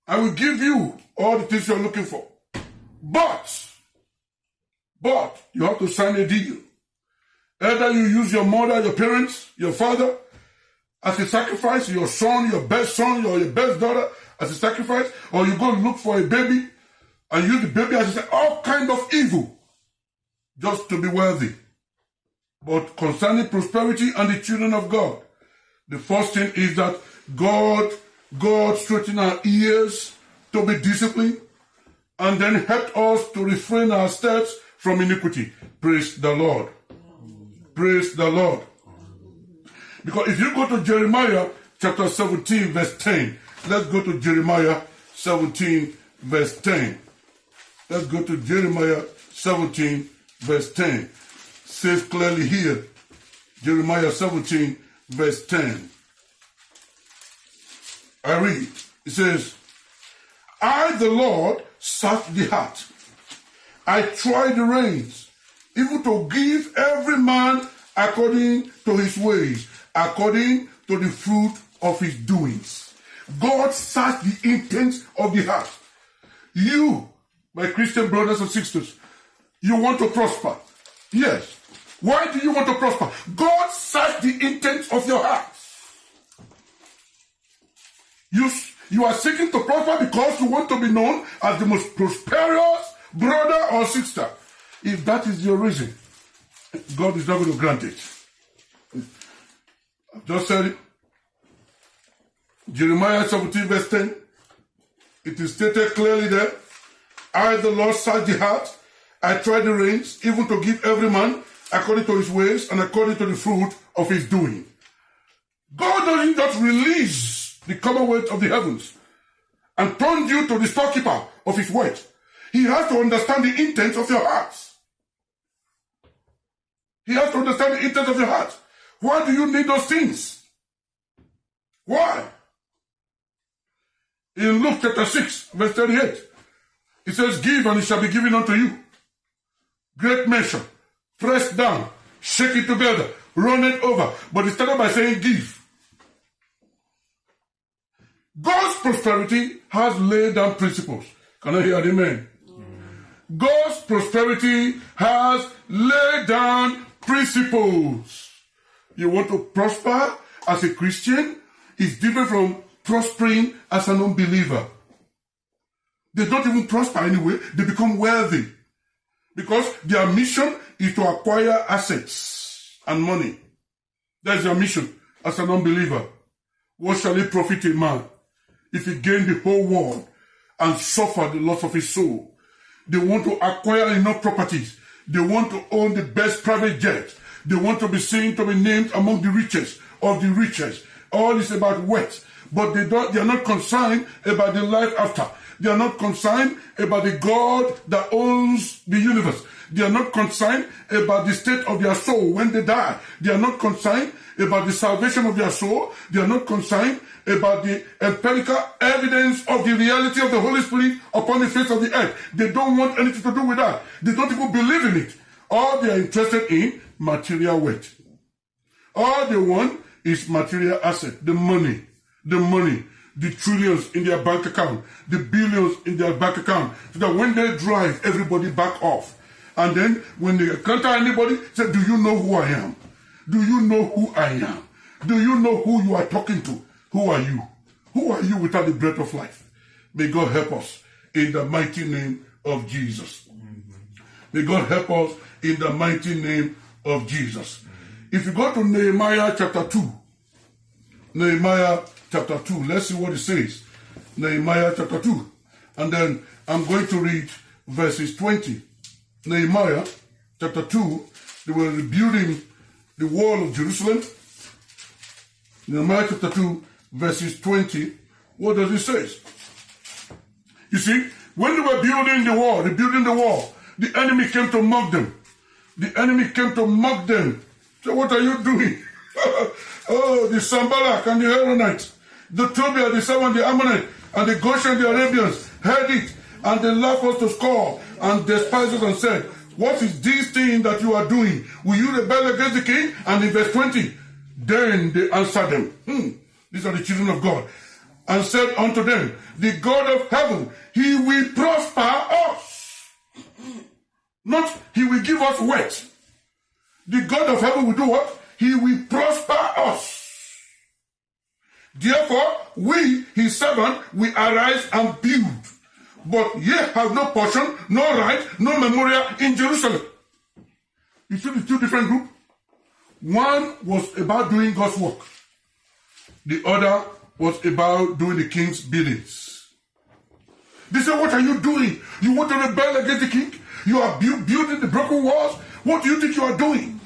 I will give you all the things you're looking for. But you have to sign a deal. Either you use your mother, your parents, your father as a sacrifice, your son, your best son, or your best daughter as a sacrifice, or you go look for a baby and use the baby as all kind of evil just to be worthy. But concerning prosperity and the children of God, the first thing is that God straighten our ears to be disciplined and then help us to refrain our steps from iniquity. Praise the Lord. Praise the Lord. Because if you go to Jeremiah chapter 17 verse 10, let's go to Jeremiah 17 verse 10. Let's go to Jeremiah 17 verse 10. Says clearly here, Jeremiah 17 verse 10. I read. It says, I, the Lord, search the heart. I try the reins, even to give every man according to his ways, according to the fruit of his doings. God search the intents of the heart. You, my Christian brothers and sisters, you want to prosper. Yes. Why do you want to prosper? God search the intents of your heart. You are seeking to prosper because you want to be known as the most prosperous brother or sister. If that is your reason, God is not going to grant it. I've just said it. Jeremiah 17 verse 10. It is stated clearly there. I, the Lord, search the heart. I try the reins, even to give every man according to his ways and according to the fruit of his doing. God doesn't just release the commonwealth of the heavens and turn you to the storekeeper of his word. He has to understand the intent of your hearts. He has to understand the intent of your heart. Why do you need those things? Why? In Luke chapter 6, verse 38, it says, give and it shall be given unto you. Great measure, pressed down, shake it together, run it over. But it started by saying give. God's prosperity has laid down principles. Can I hear an amen? God's prosperity has laid down principles. You want to prosper as a Christian is different from prospering as an unbeliever. They don't even prosper anyway. They become wealthy because their mission is to acquire assets and money. That's their mission as an unbeliever. What shall it profit a man if he gain the whole world and suffer the loss of his soul? They want to acquire enough properties. They want to own the best private jet. They want to be seen to be named among the richest of the richest. All is about wealth, but they are not concerned about the life after. They are not concerned about the God that owns the universe. They are not concerned about the state of their soul when they die. They are not concerned about the salvation of their soul. They are not concerned about the empirical evidence of the reality of the Holy Spirit upon the face of the earth. They don't want anything to do with that. They don't even believe in it. All they are interested in, material wealth. All they want is material asset, the money, the trillions in their bank account, the billions in their bank account, so that when they drive, everybody back off. And then when they encounter anybody, say, do you know who I am? Do you know who I am? Do you know who you are talking to? Who are you? Who are you without the breath of life? May God help us in the mighty name of Jesus. May God help us in the mighty name of Jesus. If you go to Nehemiah chapter 2, Nehemiah chapter 2, let's see what it says. Nehemiah chapter 2. And then I'm going to read verses 20. Nehemiah chapter 2, they were rebuilding the wall of Jerusalem. Nehemiah chapter 2, verses 20. What does it say? You see, when they were building the wall, rebuilding the wall, the enemy came to mock them. The enemy came to mock them. So what are you doing? Oh, the Sanballat and the Horonite, the Tobiah, the Sam and the Ammonite, and the Goshen, the Arabians, heard it, and they laughed us to scorn, and despised us and said, what is this thing that you are doing? Will you rebel against the king? And in verse 20, then they answered them. These are the children of God. and said unto them, the God of heaven, he will prosper us. Not he will give us wet. The God of heaven will do what? He will prosper us. Therefore, we, his servant, will arise and build. But ye have no portion, no right, no memorial in Jerusalem. You see the two different groups? One was about doing God's work. The other was about doing the king's biddings. They said, what are you doing? You want to rebel against the king? You are building the broken walls? What do you think you are doing?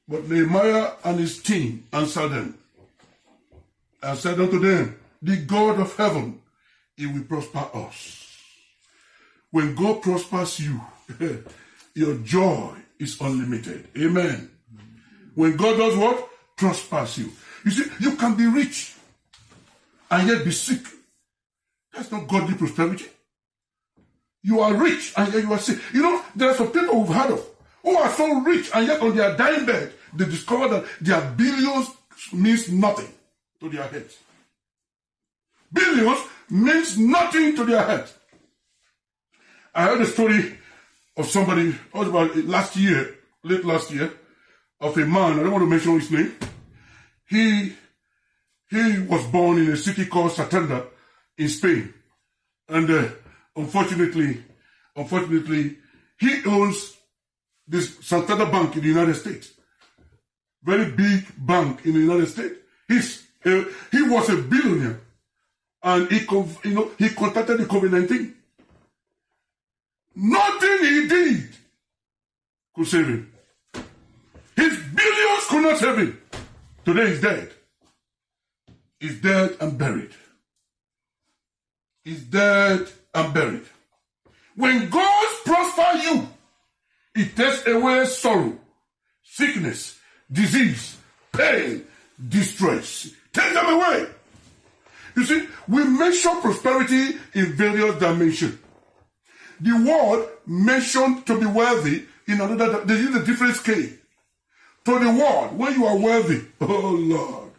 But Nehemiah and his team answered them and said unto them, the God of heaven, he will prosper us. When God prospers you, your joy is unlimited. Amen. When God does what? Prospers you. You see, you can be rich and yet be sick. That's not godly prosperity. You are rich and yet you are sick. You know, there are some people we've heard of who are so rich and yet on their dying bed, they discover that their billions means nothing to their heads. Billions means nothing to their heads. I heard a story of somebody, about late last year, of a man, I don't want to mention his name. He was born in a city called Santander in Spain. And unfortunately, he owns this Santander Bank in the United States. Very big bank in the United States. He was a billionaire. And he contracted the COVID-19. Nothing he did could save him. His billions could not save him. Today he's dead. He's dead and buried. He's dead and buried. When God prospers you, it takes away sorrow, sickness, disease, pain, distress. Take them away. You see, we measure prosperity in various dimensions. The word mentioned to be wealthy in another, they use a different scale. To the world, when you are wealthy, oh Lord,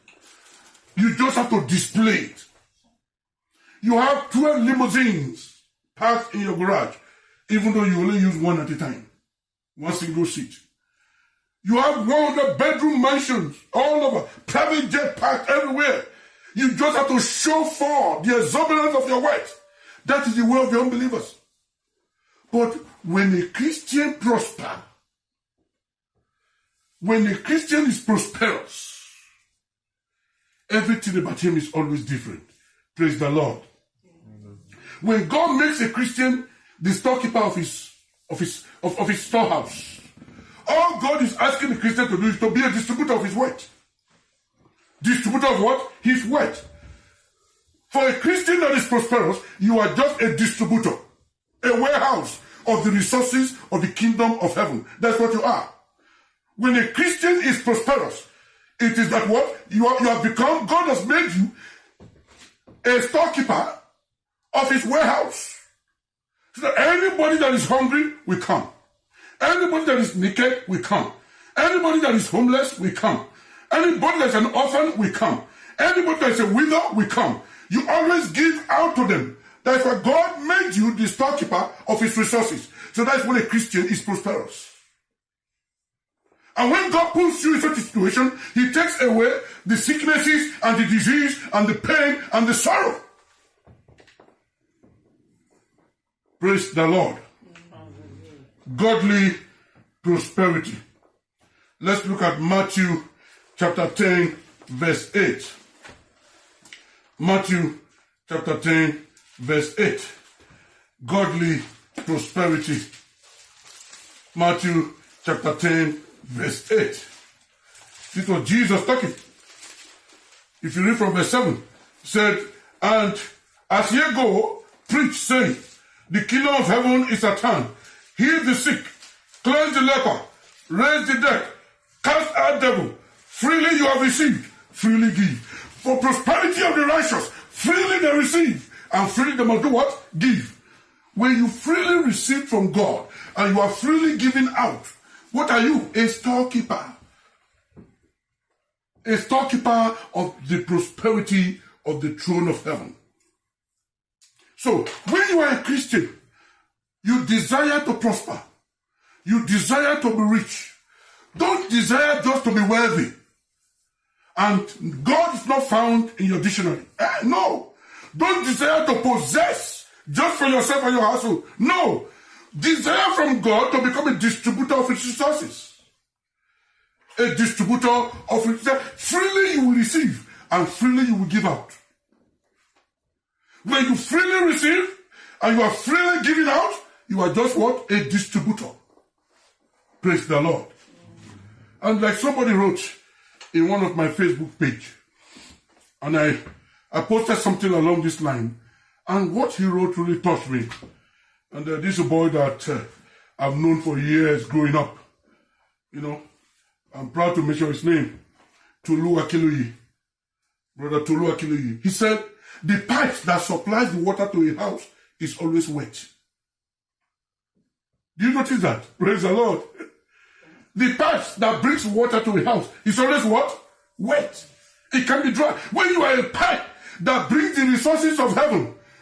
you just have to display it. You have 12 limousines parked in your garage, even though you only use one at a time. One single seat. You have 100 bedroom mansions all over, private jet parked everywhere. You just have to show for the exuberance of your wealth. That is the way of the unbelievers. But when a Christian prospers, when a Christian is prosperous, everything about him is always different. Praise the Lord. When God makes a Christian the storekeeper of his storehouse, all God is asking the Christian to do is to be a distributor of his wealth. Distributor of what? His wealth. For a Christian that is prosperous, you are just a distributor, a warehouse of the resources of the kingdom of heaven. That's what you are. When a Christian is prosperous, it is that what? You have become, God has made you a storekeeper of his warehouse. So that anybody that is hungry will come. Anybody that is naked will come. Anybody that is homeless will come. Anybody that's an orphan will come. Anybody that's a widow will come. You always give out to them. That's why God made you the storekeeper of his resources. So that's when a Christian is prosperous. And when God puts you in such a situation, he takes away the sicknesses and the disease and the pain and the sorrow. Praise the Lord. Godly prosperity. Let's look at Matthew chapter 10, verse 8. Matthew chapter 10, verse 8. Godly prosperity. Matthew chapter 10, verse 8. This was Jesus talking. If you read from verse 7, it said, and as ye go, preach, saying, the kingdom of heaven is at hand. Heal the sick, cleanse the leper, raise the dead, cast out devil. Freely you have received, freely give. For prosperity of the righteous, freely they receive, and freely they must do what? Give. When you freely receive from God, and you are freely giving out, what are you? A storekeeper. a storekeeper of the prosperity of the throne of heaven. So, when you are a Christian, you desire to prosper. You desire to be rich. Don't desire just to be wealthy. And God is not found in your dictionary. No. Don't desire to possess just for yourself and your household. No. Desire from God to become a distributor of His resources. A distributor of His resources. Freely you will receive and freely you will give out. When you freely receive and you are freely giving out, you are just what? A distributor. Praise the Lord. And like somebody wrote in one of my Facebook page, and I posted something along this line, and what he wrote really touched me. And this is a boy that I've known for years growing up. You know, I'm proud to mention his name, Tolu Akiluyi. Brother Tolu Akiluyi. He said, the pipe that supplies the water to a house is always wet. Do you notice that? Praise the Lord. The pipe that brings water to a house is always what? Wet. It can be dry. When you are a pipe that brings the resources of heaven